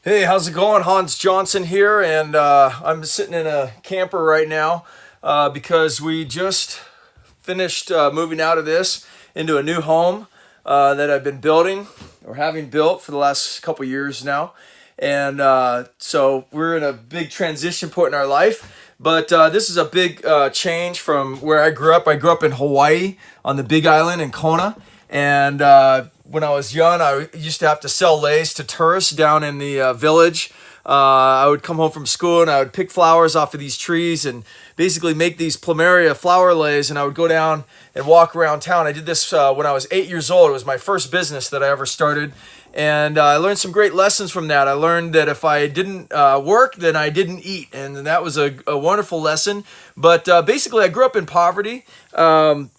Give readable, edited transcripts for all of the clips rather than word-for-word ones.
Hey, how's it going? Hans Johnson here, and I'm sitting in a camper right now because we just finished moving out of this into a new home that I've been building or having built for the last couple years now. And so we're in a big transition point in our life. But this is a big change from where I grew up. I grew up in Hawaii on the Big Island in Kona. And when I was young, I used to have to sell leis to tourists down in the village. I would come home from school and I would pick flowers off of these trees and basically make these plumeria flower leis. And I would go down and walk around town. I did this when I was 8 years old. It was my first business that I ever started. And I learned some great lessons from that. I learned that if I didn't work, then I didn't eat. And that was a wonderful lesson. But basically, I grew up in poverty. On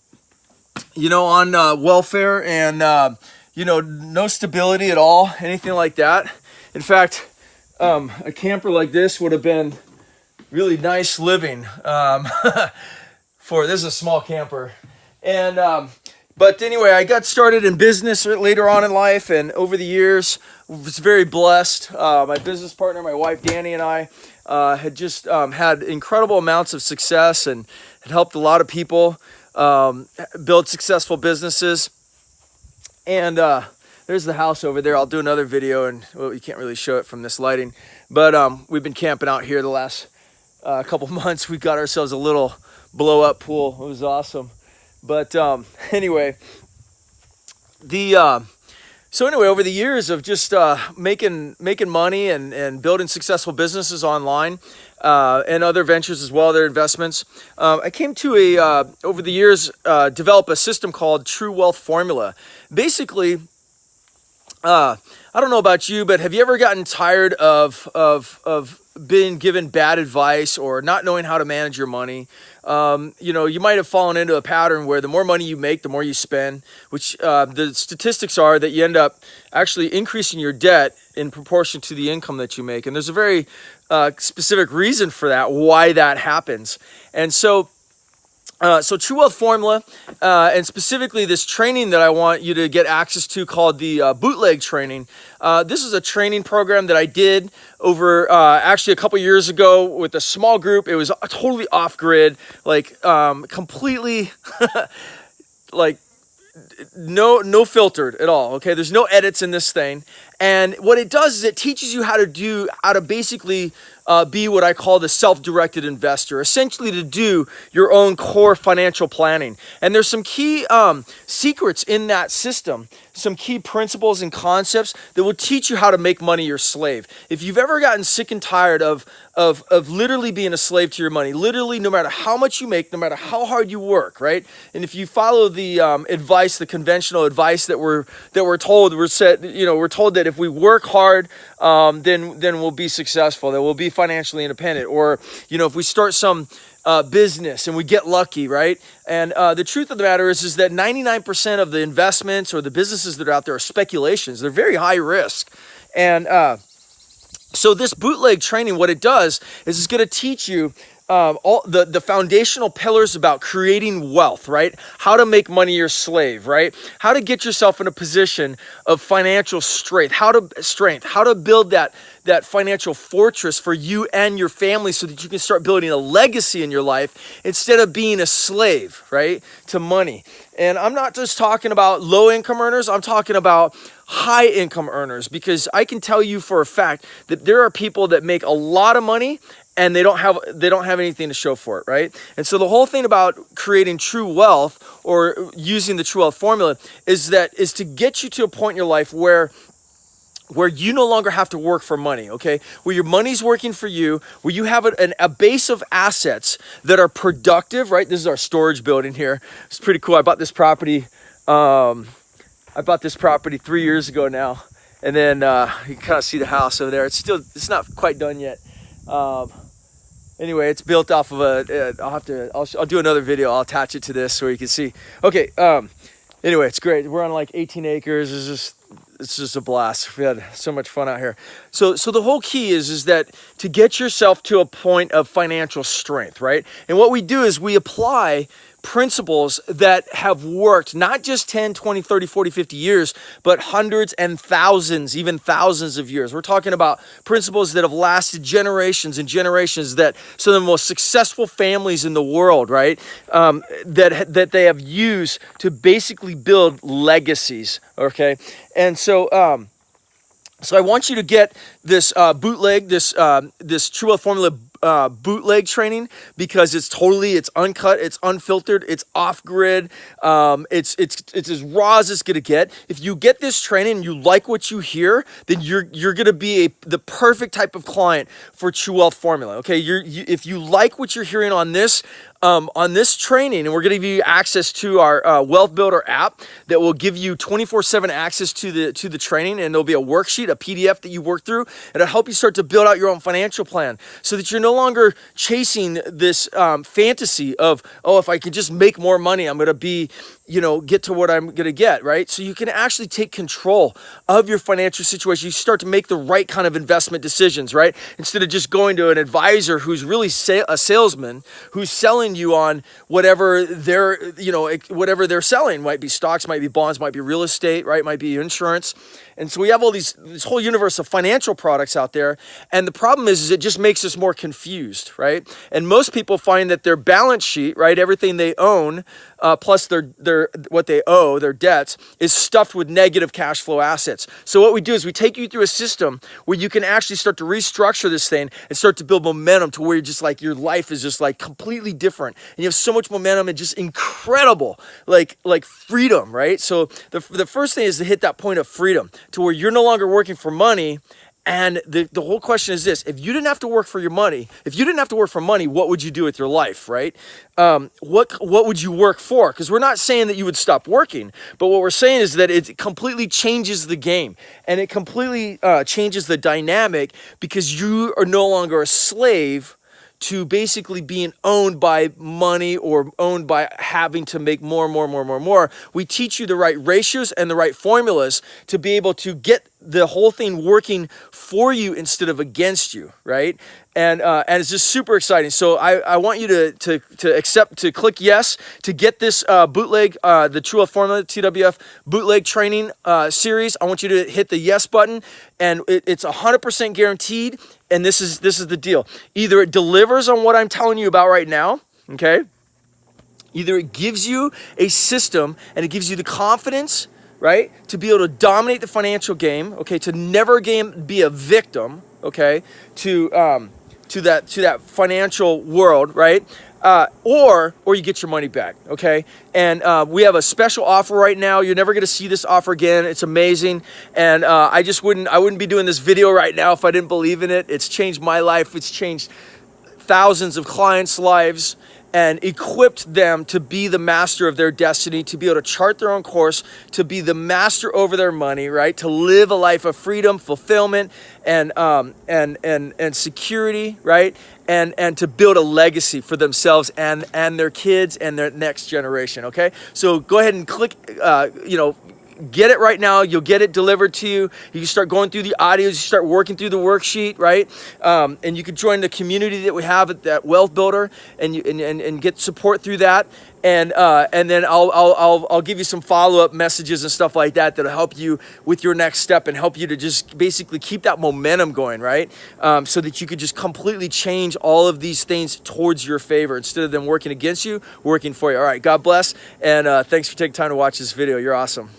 welfare and, no stability at all, anything like that. In fact, a camper like this would have been really nice living this is a small camper. But anyway, I got started in business later on in life, and over the years, was very blessed. My business partner, my wife Danny, and I had just had incredible amounts of success and had helped a lot of people build successful businesses. And there's the house over there. I'll do another video, and well, you can't really show it from this lighting, but we've been camping out here the last couple months. We got ourselves a little blow-up pool. It was awesome. But anyway, over the years of just making money and building successful businesses online and other ventures as well, other investments, I came to over the years develop a system called True Wealth Formula. Basically, I don't know about you, but have you ever gotten tired of being given bad advice or not knowing how to manage your money? You might have fallen into a pattern where the more money you make, the more you spend, which the statistics are that you end up actually increasing your debt in proportion to the income that you make. And there's a very specific reason for that, why that happens. And so True Wealth Formula, and specifically this training that I want you to get access to called the Bootleg Training. This is a training program that I did over actually a couple years ago with a small group. It was totally off grid, completely like no filtered at all. Okay, there's no edits in this thing. And what it does is it teaches you how to basically be what I call the self-directed investor, essentially to do your own core financial planning. And there's some key secrets in that system, some key principles and concepts that will teach you how to make money your slave. If you've ever gotten sick and tired of literally being a slave to your money, literally no matter how much you make, no matter how hard you work, right? And if you follow the advice, the conventional advice that we're told, we're told that if we work hard, then we'll be successful, that we'll be financially independent, or if we start some business and we get lucky, right? And the truth of the matter is that 99% of the investments or the businesses that are out there are speculations. They're very high risk. And so this bootleg training, what it does is it's going to teach you all the foundational pillars about creating wealth, right? How to make money your slave, right? How to get yourself in a position of financial strength, how to build that financial fortress for you and your family so that you can start building a legacy in your life instead of being a slave, right, to money. And I'm not just talking about low income earners, I'm talking about high income earners, because I can tell you for a fact that there are people that make a lot of money and they don't have anything to show for it, right? And so the whole thing about creating true wealth or using the True Wealth Formula is to get you to a point in your life where you no longer have to work for money, okay? Where your money's working for you, where you have a base of assets that are productive, right? This is our storage building here. It's pretty cool. I bought this property 3 years ago now. And then you can kind of see the house over there. It's not quite done yet. Anyway, it's built off of I'll do another video. I'll attach it to this so you can see. Okay. Anyway, it's great. We're on like 18 acres. It's just a blast. We had so much fun out here. So the whole key is that to get yourself to a point of financial strength, right? And what we do is we apply principles that have worked not just 10, 20, 30, 40, 50 years, but hundreds and thousands, even thousands of years. We're talking about principles that have lasted generations and generations, that some of the most successful families in the world, right, that they have used to basically build legacies, okay? And so I want you to get this bootleg, this True Wealth Formula bootleg training, because it's uncut, it's unfiltered, it's off grid, it's as raw as it's gonna get. If you get this training and you like what you hear, then you're gonna be the perfect type of client for True Wealth Formula. Okay, if you like what you're hearing on this training, and we're going to give you access to our Wealth Builder app that will give you 24/7 access to the training, and there'll be a worksheet, a PDF that you work through, and it'll help you start to build out your own financial plan, so that you're no longer chasing this fantasy of, oh, if I can just make more money, I'm going to be, get to what I'm going to get, right? So you can actually take control of your financial situation. You start to make the right kind of investment decisions, right? Instead of just going to an advisor who's really a salesman, who's selling you on whatever whatever they're selling. Might be stocks, might be bonds, might be real estate, right? Might be insurance. And so we have all this whole universe of financial products out there. And the problem is it just makes us more confused, right? And most people find that their balance sheet, right, everything they own, plus what they owe, their debts, is stuffed with negative cash flow assets. So what we do is we take you through a system where you can actually start to restructure this thing and start to build momentum to where you're just like, your life is just like completely different. And you have so much momentum and just incredible, like freedom, right? So the first thing is to hit that point of freedom, to where you're no longer working for money. And the whole question is this: if you didn't have to work for your money, what would you do with your life, right? What would you work for? Because we're not saying that you would stop working, but what we're saying is that it completely changes the game, and it completely changes the dynamic, because you are no longer a slave to basically being owned by money or owned by having to make more. We teach you the right ratios and the right formulas to be able to get the whole thing working for you instead of against you, right? And it's just super exciting. So I want you to click yes to get this bootleg, the True Wealth Formula TWF bootleg training series. I want you to hit the yes button, and it's 100% guaranteed. And this is the deal: either it delivers on what I'm telling you about right now, okay? Either it gives you a system and it gives you the confidence, right, to be able to dominate the financial game, okay, to never again be a victim, okay, to that financial world, right? Or you get your money back, okay? And we have a special offer right now. You're never gonna see this offer again. It's amazing. And I wouldn't be doing this video right now if I didn't believe in it. It's changed my life. It's changed thousands of clients' lives, and equipped them to be the master of their destiny, to be able to chart their own course, to be the master over their money, right? To live a life of freedom, fulfillment, and security, right? And to build a legacy for themselves and their kids and their next generation, okay? So go ahead and click, get it right now. You'll get it delivered to you. You can start going through the audios. You start working through the worksheet, right? And you can join the community that we have at that Wealth Builder, and get support through that. And then I'll give you some follow-up messages and stuff like that that'll help you with your next step and help you to just basically keep that momentum going, right? So that you could just completely change all of these things towards your favor, instead of them working against you, working for you. All right, God bless, and thanks for taking time to watch this video. You're awesome.